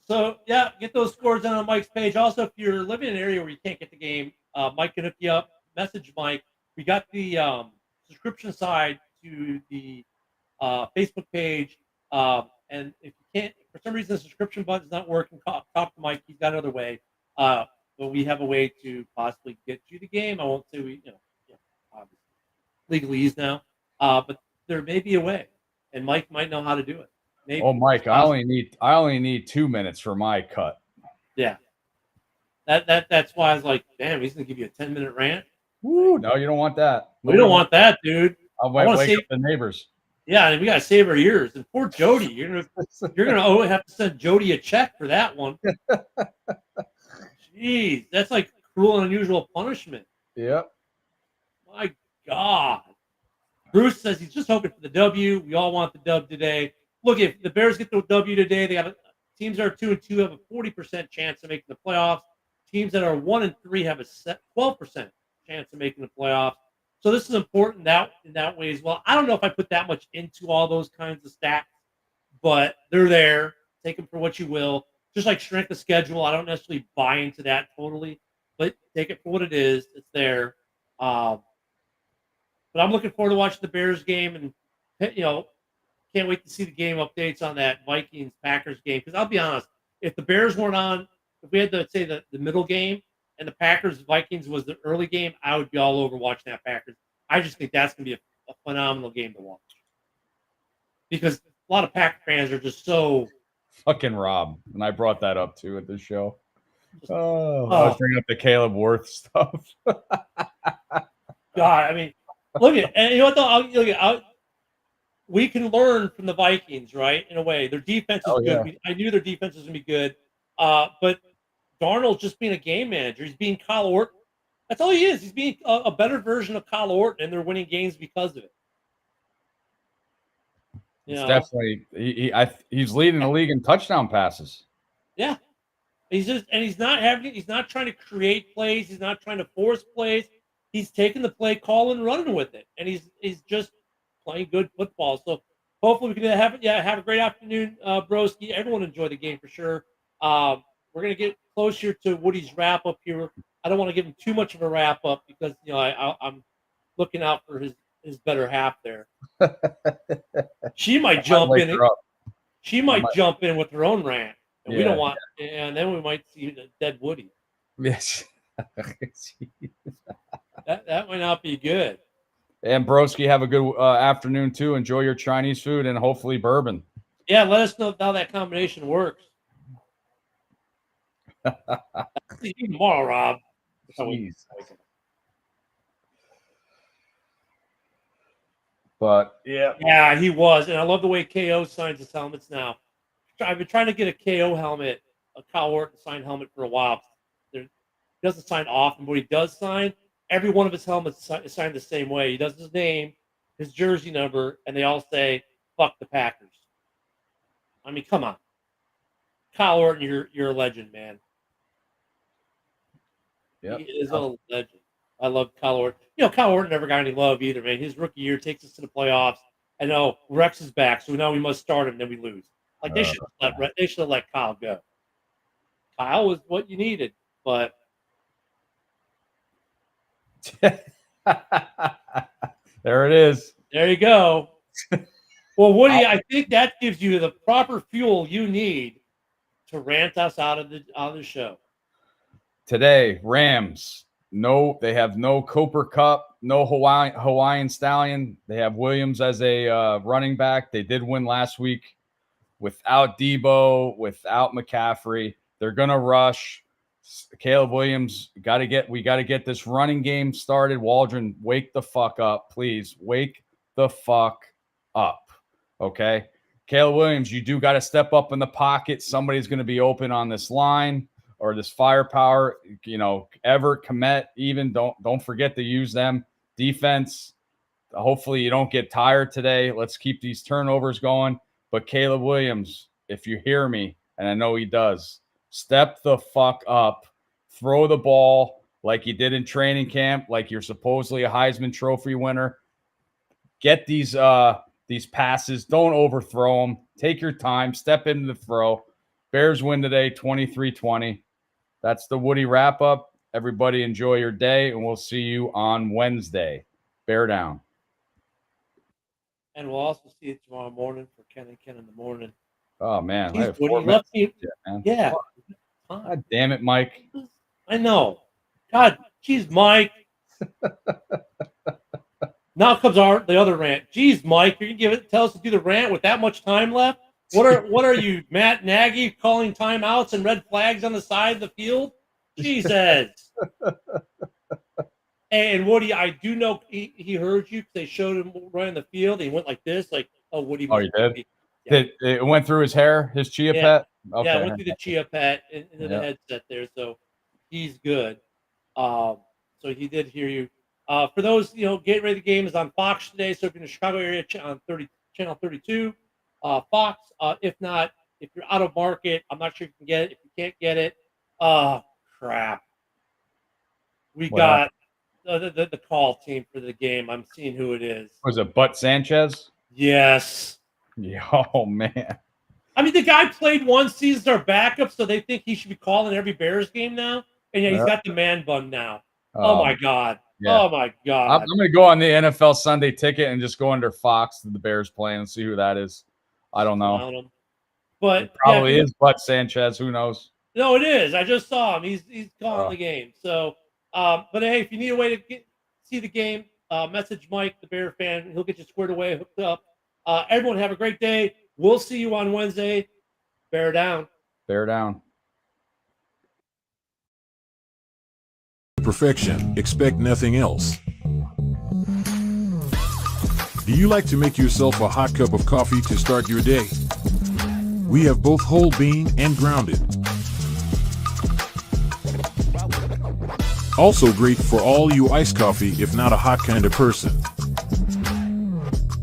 So, yeah, get those scores on Mike's page. Also, if you're living in an area where you can't get the game, Mike can hook you up. Message Mike. We got the subscription side to the Facebook page. And if you can't, for some reason, the subscription button's not working, talk to Mike. He's got another way. But we have a way to possibly get you the game. I won't say we, obviously, legalese now. But there may be a way, and Mike might know how to do it. Maybe. Oh, Mike, I only need 2 minutes for my cut. Yeah. That's why I was like, damn, he's gonna give you a 10-minute rant. Woo, no, you don't want that. We don't want that, dude. I want to wake up the neighbors. Yeah, and we gotta save our ears. And poor Jody, you're gonna have to send Jody a check for that one. Jeez, that's like cruel and unusual punishment. Yep. My God. Bruce says he's just hoping for the W. We all want the dub today. Look, if the Bears get the W today, they got teams that are 2-2 have a 40% chance of making the playoffs. Teams that are 1-3 have a 12% chance of making the playoffs. So this is important in that way as well. I don't know if I put that much into all those kinds of stats, but they're there. Take them for what you will. Just like strength of schedule, I don't necessarily buy into that totally, but take it for what it is. It's there. But I'm looking forward to watching the Bears game, and can't wait to see the game updates on that Vikings-Packers game. Because I'll be honest, if the Bears weren't on, if we had to say the middle game and the Packers-Vikings was the early game, I would be all over watching that Packers. I just think that's going to be a phenomenal game to watch. Because a lot of Packer fans are just so... Fucking Rob. And I brought that up, too, at this show. I was bringing up the Caleb Worth stuff. God, I mean, look at... And you know what, though? We can learn from the Vikings, right? In a way, their defense is good. Yeah. I knew their defense was going to be good, but Darnold's just being a game manager. He's being Kyle Orton. That's all he is. He's being a better version of Kyle Orton, and they're winning games because of it. It's definitely he's leading the league in touchdown passes. Yeah, he's not trying to create plays. He's not trying to force plays. He's taking the play call and running with it, and he's just playing good football. So hopefully we can have a great afternoon, Broski. Everyone enjoy the game for sure. We're gonna get closer to Woody's wrap up here. I don't want to give him too much of a wrap up because I'm looking out for his better half there. She might jump in. She might jump in with her own rant, and we don't want. And then we might see the dead Woody. Yes, that might not be good. And Broski, have a good afternoon too. Enjoy your Chinese food and hopefully bourbon. Yeah, let us know how that combination works. See you tomorrow, Rob. Jeez. But yeah, he was, and I love the way KO signs his helmets now. I've been trying to get a KO helmet, a Kyle Orton signed helmet for a while. He doesn't sign often, but he does sign. Every one of his helmets is signed the same way. He does his name, his jersey number, and they all say "fuck the Packers." I mean, come on, Kyle Orton, you're a legend, man. Yep. He is a legend. I love Kyle Orton. Kyle Orton never got any love either, man. His rookie year takes us to the playoffs. I know Rex is back, so now we must start him, then we lose. Like they should have let Kyle go. Kyle was what you needed, but there it is. There you go. Well, Woody, I think that gives you the proper fuel you need to rant us out of the show. Today, Rams. No, they have no Cooper Cup, no Hawaiian Stallion. They have Williams as a running back. They did win last week without Debo, without McCaffrey. They're gonna rush. Caleb Williams, we got to get this running game started. Waldron, wake the fuck up, please. Wake the fuck up. Okay. Caleb Williams, you do got to step up in the pocket. Somebody's going to be open on this line or this firepower. Everett, Komet, even don't forget to use them. Defense, hopefully you don't get tired today. Let's keep these turnovers going. But Caleb Williams, if you hear me, and I know he does, step the fuck up. Throw the ball like you did in training camp, like you're supposedly a Heisman Trophy winner. Get these passes. Don't overthrow them. Take your time. Step into the throw. Bears win today, 23-20. That's the Woody wrap-up. Everybody enjoy your day, and we'll see you on Wednesday. Bear down. And we'll also see you tomorrow morning for Ken and Ken in the morning. Oh, man. Jeez, I have Woody, 4 minutes. man. Yeah. God damn it, Mike. I know. God, geez, Mike. Now comes the other rant. Geez, Mike, you're gonna tell us to do the rant with that much time left? What are you, Matt Nagy, calling timeouts and red flags on the side of the field? Jesus. And Woody, I do know he heard you because they showed him running the field. He went like this, like, oh, Woody. Oh, he did? Yeah. It went through his hair, his chia pet? Okay. Yeah, it went through the chia pet into the headset there, so he's good. So he did hear you. For those, getting ready, the game is on Fox today. So if you're in the Chicago area, on channel 32, Fox. If not, if you're out of market, I'm not sure if you can get it. If you can't get it, crap. We got the call team for the game. I'm seeing who it is. Was it Butt Sanchez? Yes. Yeah, oh, man. I mean, the guy played one season as our backup, so they think he should be calling every Bears game now. And he's got the man bun now. Oh my God. Yeah. Oh my God. I'm going to go on the NFL Sunday ticket and just go under Fox to the Bears playing and see who that is. I don't know. But it probably is Butt Sanchez. Who knows? No, it is. I just saw him. He's calling the game. So, but hey, if you need a way to see the game, message Mike, the Bear fan. He'll get you squared away, hooked up. Everyone have a great day. We'll see you on Wednesday. Bear down. Bear down. Perfection, expect nothing else. Do you like to make yourself a hot cup of coffee to start your day? We have both whole bean and grounded. Also great for all you iced coffee if not a hot kind of person.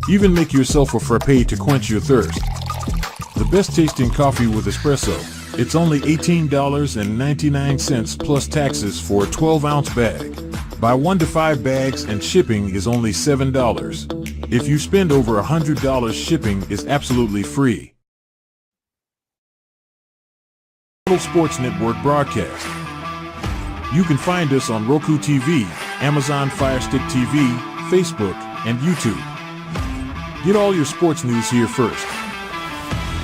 Even make yourself a frappe to quench your thirst. The best tasting coffee with espresso. It's only $18.99 plus taxes for a 12-ounce bag. Buy 1 to 5 bags and shipping is only $7. If you spend over $100, shipping is absolutely free. Total Sports Network broadcast. You can find us on Roku TV, Amazon Fire Stick TV, Facebook, and YouTube. Get all your sports news here first.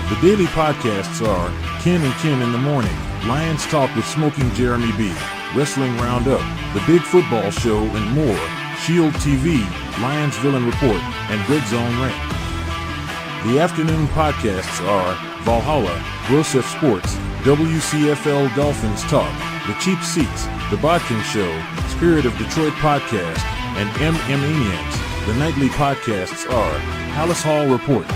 The daily podcasts are Ken and Ken in the Morning, Lions Talk with Smoking Jeremy B, Wrestling Roundup, The Big Football Show, and more, Shield TV, Lions Villain Report, and Red Zone Rant. The afternoon podcasts are Valhalla, Grosef Sports, WCFL Dolphins Talk, The Cheap Seats, The Bodkin Show, Spirit of Detroit Podcast, and Maniacs. The nightly podcasts are Halas Hall Report,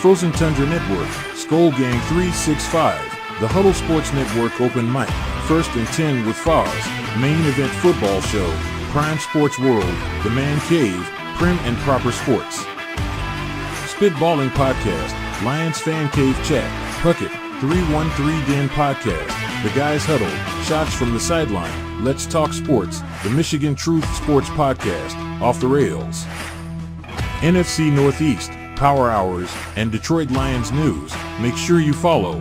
Frozen Tundra Network, Skull Gang 365, The Huddle Sports Network Open Mic, First and 10 with Foz, Main Event Football Show, Prime Sports World, The Man Cave, Prim and Proper Sports. Spitballing Podcast, Lions Fan Cave Chat, Puckett, 313 Den Podcast, The Guys Huddle, Shots from the Sideline, Let's Talk Sports, The Michigan Truth Sports Podcast, Off the Rails. NFC Northeast, Power Hours, and Detroit Lions News. Make sure you follow